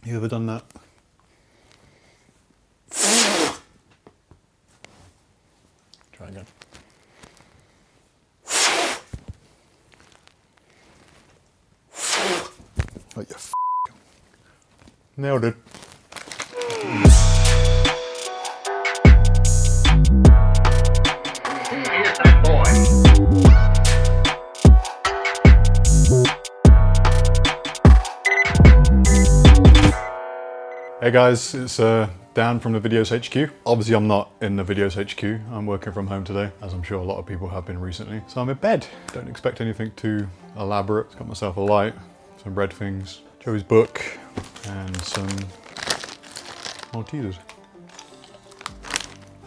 You ever done that? Try again. Oh, you nailed it. Hey guys, it's Dan from the Viddyoze HQ. Obviously I'm not in the Viddyoze HQ, I'm working from home today, as I'm sure a lot of people have been recently. So I'm in bed. Don't expect anything too elaborate. Got myself a light, some red things, Joey's book, and some Maltesers.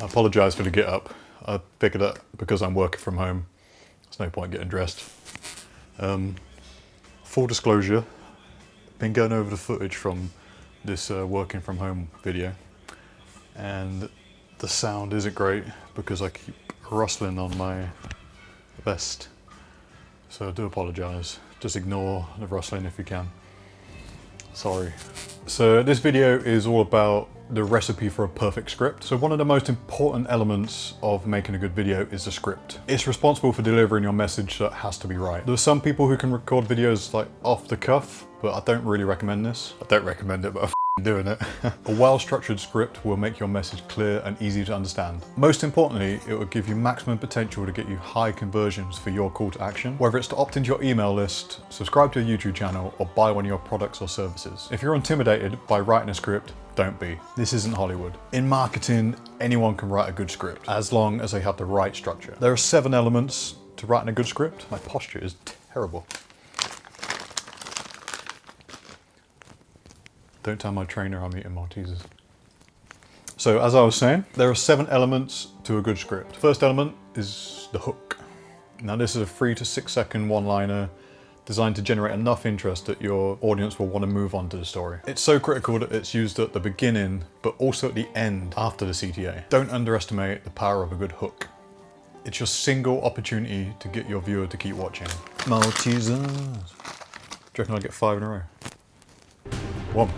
I apologise for the get up. I figured that because I'm working from home, there's no point getting dressed. Full disclosure, been going over the footage from this working from home video, and the sound isn't great because I keep rustling on my vest, so I do apologise. Just ignore the rustling if you can. Sorry. So this video is all about the recipe for a perfect script. So one of the most important elements of making a good video is the script. It's responsible for delivering your message, so it has to be right. There are some people who can record videos like off the cuff, but I don't really recommend this. I don't recommend it, but I'm doing it. A well-structured script will make your message clear and easy to understand. Most importantly, it will give you maximum potential to get you high conversions for your call to action, whether it's to opt into your email list, subscribe to a YouTube channel, or buy one of your products or services. If you're intimidated by writing a script, don't be. This isn't Hollywood. In marketing, anyone can write a good script, as long as they have the right structure. There are 7 elements to writing a good script. My posture is terrible. Don't tell my trainer I'm eating Maltesers. So as I was saying, there are 7 elements to a good script. First element is the hook. Now this is a 3 to 6 second one-liner designed to generate enough interest that your audience will want to move on to the story. It's so critical that it's used at the beginning, but also at the end after the CTA. Don't underestimate the power of a good hook. It's your single opportunity to get your viewer to keep watching. Maltesers. Do you reckon I'll get 5 in a row? 1.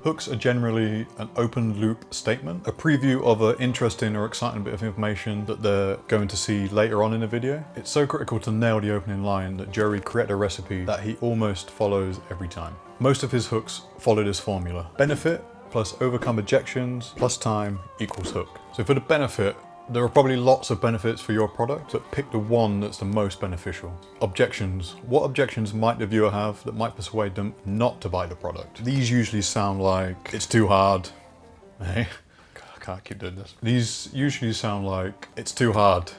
Hooks are generally an open loop statement, a preview of an interesting or exciting bit of information that they're going to see later on in the video. It's so critical to nail the opening line that Joey created a recipe that he almost follows every time. Most of his hooks follow this formula. Benefit plus overcome objections plus time equals hook. So for the benefit, there are probably lots of benefits for your product, but pick the one that's the most beneficial. Objections. What objections might the viewer have that might persuade them not to buy the product? These usually sound like, it's too hard. Hey, I can't keep doing this. These usually sound like, it's too hard,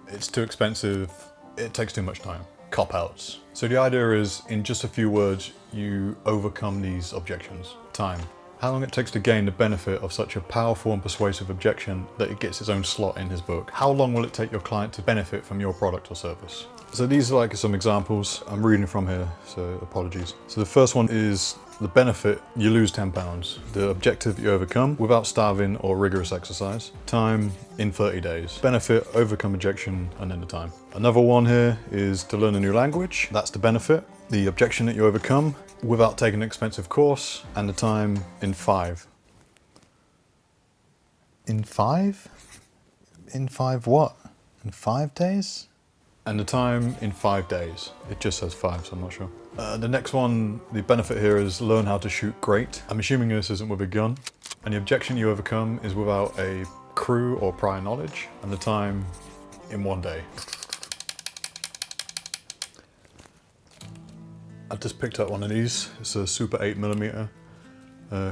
it's too expensive, it takes too much time. Cop-outs. So the idea is, in just a few words, you overcome these objections. Time. How long it takes to gain the benefit of such a powerful and persuasive objection that it gets its own slot in his book. How long will it take your client to benefit from your product or service? So these are like some examples. I'm reading from here, so apologies. So the first one is the benefit, you lose 10 pounds. The objective, you overcome without starving or rigorous exercise. Time, in 30 days. Benefit, overcome objection, and then the time. Another one here is to learn a new language. That's the benefit. The objection that you overcome without taking an expensive course, and the time in 5. In 5? In 5 what? In 5 days? And the time in 5 days. It just says 5, so I'm not sure. The next one, the benefit here is learn how to shoot great. I'm assuming this isn't with a gun. And the objection you overcome is without a crew or prior knowledge, and the time in 1 day. I just picked up one of these. It's a Super 8mm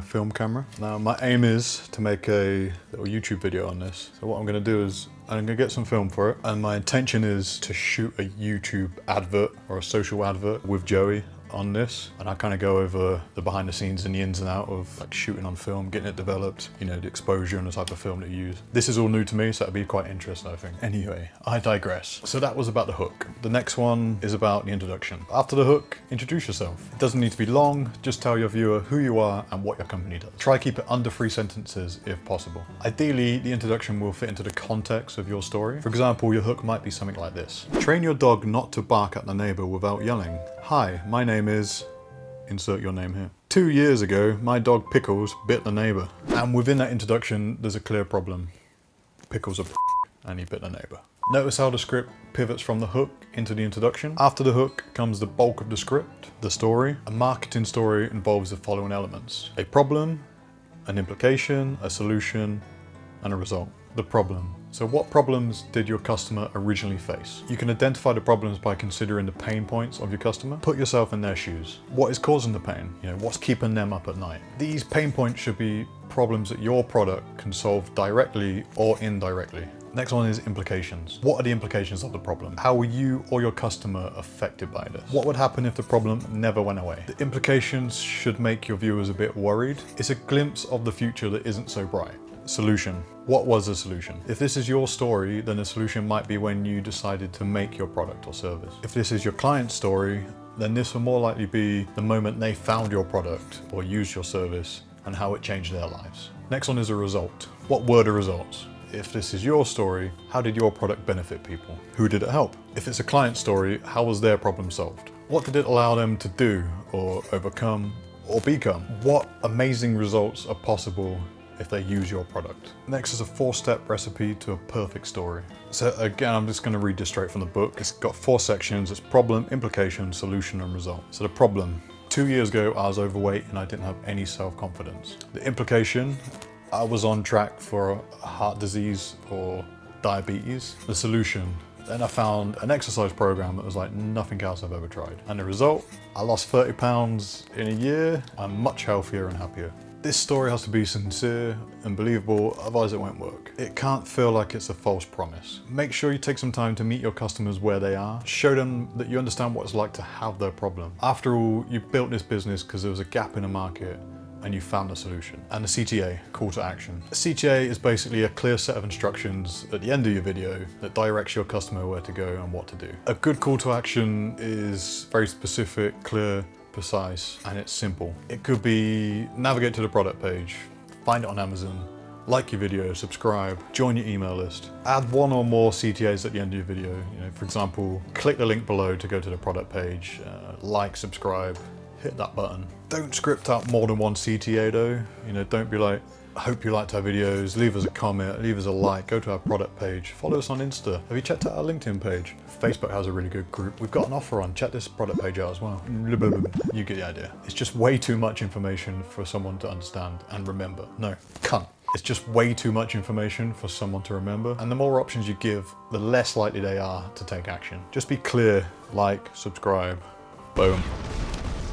film camera. Now my aim is to make a little YouTube video on this. So what I'm going to do is I'm going to get some film for it, and my intention is to shoot a YouTube advert or a social advert with Joey on this, and I kind of go over the behind the scenes and the ins and out of like shooting on film, getting it developed, you know, the exposure and the type of film that you use. This is all new to me, so it'll be quite interesting, I think. Anyway, I digress. So that was about the hook. The next one is about the introduction. After the hook, introduce yourself. It doesn't need to be long, just tell your viewer who you are and what your company does. Try keep it under 3 sentences if possible. Ideally, the introduction will fit into the context of your story. For example, your hook might be something like this. Train your dog not to bark at the neighbor without yelling. Hi, my name is insert your name here. 2 years ago, my dog Pickles bit the neighbor. And within that introduction, there's a clear problem. Pickles are and he bit the neighbor. Notice how the script pivots from the hook into the introduction. After the hook comes the bulk of the script, the story. A marketing story involves the following elements: a problem, an implication, a solution, and a result. The problem. So what problems did your customer originally face? You can identify the problems by considering the pain points of your customer. Put yourself in their shoes. What is causing the pain? What's keeping them up at night? These pain points should be problems that your product can solve directly or indirectly. Next one is implications. What are the implications of the problem? How were you or your customer affected by this? What would happen if the problem never went away? The implications should make your viewers a bit worried. It's a glimpse of the future that isn't so bright. Solution. What was the solution? If this is your story, then the solution might be when you decided to make your product or service. If this is your client's story, then this will more likely be the moment they found your product or used your service and how it changed their lives. Next one is a result. What were the results? If this is your story, how did your product benefit people? Who did it help? If it's a client story, how was their problem solved? What did it allow them to do or overcome or become? What amazing results are possible if they use your product? Next is a 4-step recipe to a perfect story. So again, I'm just going to read this straight from the book. It's got 4 sections. It's problem, implication, solution, and result. So the problem. 2 years ago, I was overweight and I didn't have any self-confidence. The implication, I was on track for heart disease or diabetes. The solution, then I found an exercise program that was like nothing else I've ever tried. And the result, I lost 30 pounds in a year. I'm much healthier and happier. This story has to be sincere and believable, otherwise it won't work. It can't feel like it's a false promise. Make sure you take some time to meet your customers where they are. Show them that you understand what it's like to have their problem. After all, you built this business because there was a gap in the market and you found a solution. And the CTA, call to action. A CTA is basically a clear set of instructions at the end of your video that directs your customer where to go and what to do. A good call to action is very specific, clear, precise, and it's simple. It could be navigate to the product page, find it on Amazon, like your video, subscribe, join your email list. Add 1 or more CTAs at the end of your video. For example, click the link below to go to the product page, like, subscribe, hit that button. Don't script out more than 1 CTA though. Don't be like, I hope you liked our videos, leave us a comment, leave us a like, go to our product page, follow us on Insta. Have you checked out our LinkedIn page? Facebook has a really good group. We've got an offer on, check this product page out as well. You get the idea. It's just way too much information for someone to understand and remember. No, cunt. It's just way too much information for someone to remember. And the more options you give, the less likely they are to take action. Just be clear, like, subscribe, boom.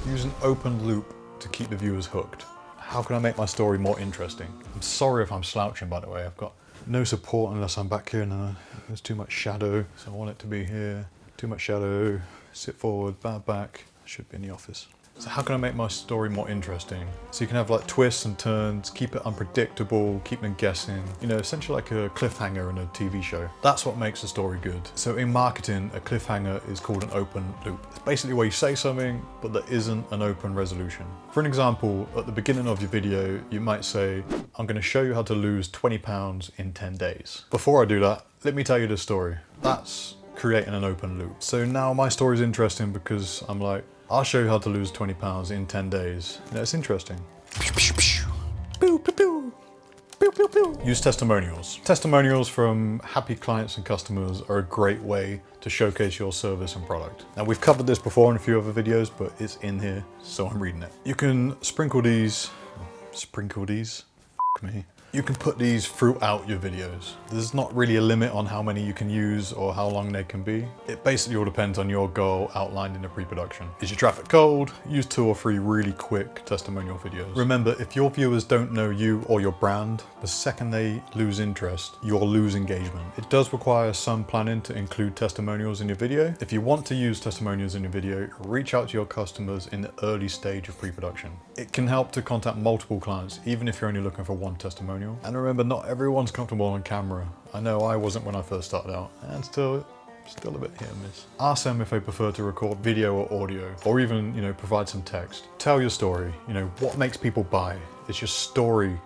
Use an open loop to keep the viewers hooked. How can I make my story more interesting? I'm sorry if I'm slouching, by the way. I've got no support unless I'm back here and there's too much shadow. So I want it to be here. Too much shadow, sit forward, bad back. I should be in the office. So how can I make my story more interesting? So you can have like twists and turns, keep it unpredictable, keep them guessing. Essentially like a cliffhanger in a TV show. That's what makes a story good. So in marketing, a cliffhanger is called an open loop. It's basically where you say something, but there isn't an open resolution. For an example, at the beginning of your video, you might say, I'm gonna show you how to lose 20 pounds in 10 days. Before I do that, let me tell you the story. That's creating an open loop. So now my story is interesting because I'm like, I'll show you how to lose 20 pounds in 10 days. It's interesting. Use testimonials. Testimonials from happy clients and customers are a great way to showcase your service and product. Now we've covered this before in a few other videos, but it's in here, so I'm reading it. You can sprinkle these, f me. You can put these throughout your videos. There's not really a limit on how many you can use or how long they can be. It basically all depends on your goal outlined in the pre-production. Is your traffic cold? Use 2 or 3 really quick testimonial videos. Remember, if your viewers don't know you or your brand, the second they lose interest, you'll lose engagement. It does require some planning to include testimonials in your video. If you want to use testimonials in your video, reach out to your customers in the early stage of pre-production. It can help to contact multiple clients, even if you're only looking for 1 testimonial. And remember, not everyone's comfortable on camera. I know I wasn't when I first started out, and still a bit hit and miss. Ask them if they prefer to record video or audio, or even, provide some text. Tell your story. What makes people buy? It's your story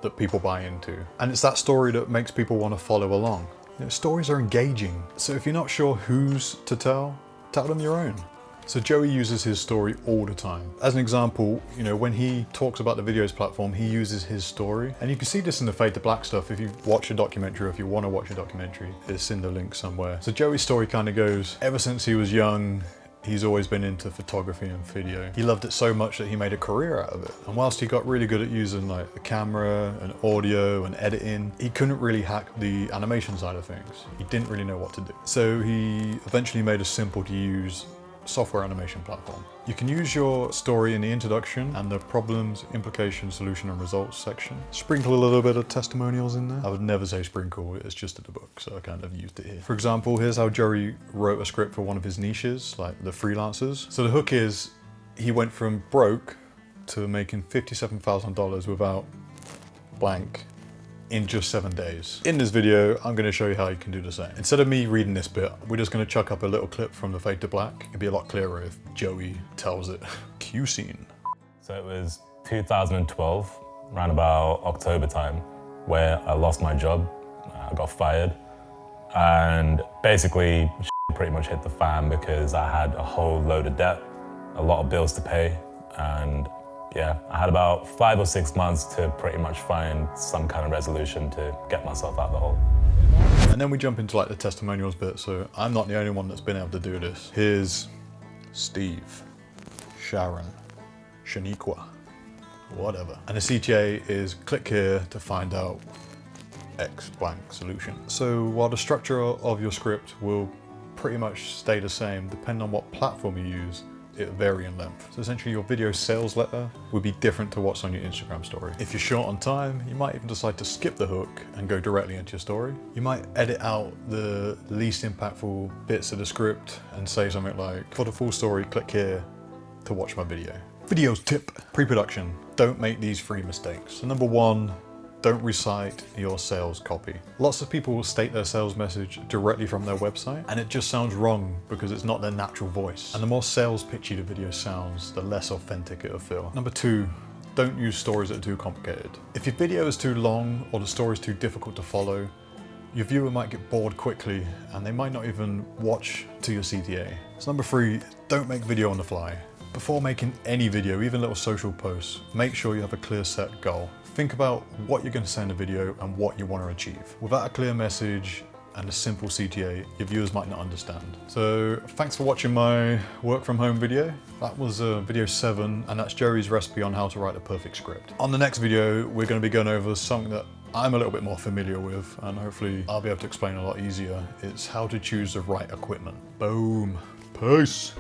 that people buy into. And it's that story that makes people want to follow along. Stories are engaging. So if you're not sure whose to tell them your own. So Joey uses his story all the time. As an example, you know, when he talks about the Viddyoze platform, he uses his story. And you can see this in the Fade to Black stuff if you watch a documentary, or if you want to watch a documentary, it's in the link somewhere. So Joey's story kind of goes, ever since he was young, he's always been into photography and video. He loved it so much that he made a career out of it. And whilst he got really good at using like the camera and audio and editing, he couldn't really hack the animation side of things. He didn't really know what to do. So he eventually made a simple to use software animation platform. You can use your story in the introduction and the problems, implications, solution and results section. Sprinkle a little bit of testimonials in there. I would never say sprinkle, it's just in the book, so I kind of used it here. For example, here's how Joey wrote a script for one of his niches, like the freelancers. So the hook is, he went from broke to making $57,000 without blank in just 7 days. In this video, I'm gonna show you how you can do the same. Instead of me reading this bit, we're just gonna chuck up a little clip from the Fade to Black. It'd be a lot clearer if Joey tells it. Cue scene. So it was 2012, around about October time, where I lost my job. I got fired. And basically, pretty much hit the fan because I had a whole load of debt, a lot of bills to pay, and yeah, I had about 5 or 6 months to pretty much find some kind of resolution to get myself out of the hole. And then we jump into like the testimonials bit, so I'm not the only one that's been able to do this. Here's Steve, Sharon, Shaniqua, whatever. And the CTA is click here to find out X blank solution. So while the structure of your script will pretty much stay the same, depending on what platform you use, it vary in length. So essentially your video sales letter would be different to what's on your Instagram story. If you're short on time, you might even decide to skip the hook and go directly into your story. You might edit out the least impactful bits of the script and say something like, for the full story, click here to watch my video. Viddyoze tip, pre-production. Don't make these 3 mistakes. So number 1, don't recite your sales copy. Lots of people will state their sales message directly from their website, and it just sounds wrong because it's not their natural voice. And the more sales pitchy the video sounds, the less authentic it'll feel. Number 2, don't use stories that are too complicated. If your video is too long or the story is too difficult to follow, your viewer might get bored quickly and they might not even watch to your CTA. So number 3, don't make video on the fly. Before making any video, even little social posts, make sure you have a clear set goal. Think about what you're going to say in the video and what you want to achieve. Without a clear message and a simple CTA, your viewers might not understand. So thanks for watching my work from home video. That was video 7, and that's Joey's recipe on how to write a perfect script. On the next video, we're going to be going over something that I'm a little bit more familiar with, and hopefully I'll be able to explain a lot easier. It's how to choose the right equipment. Boom. Peace.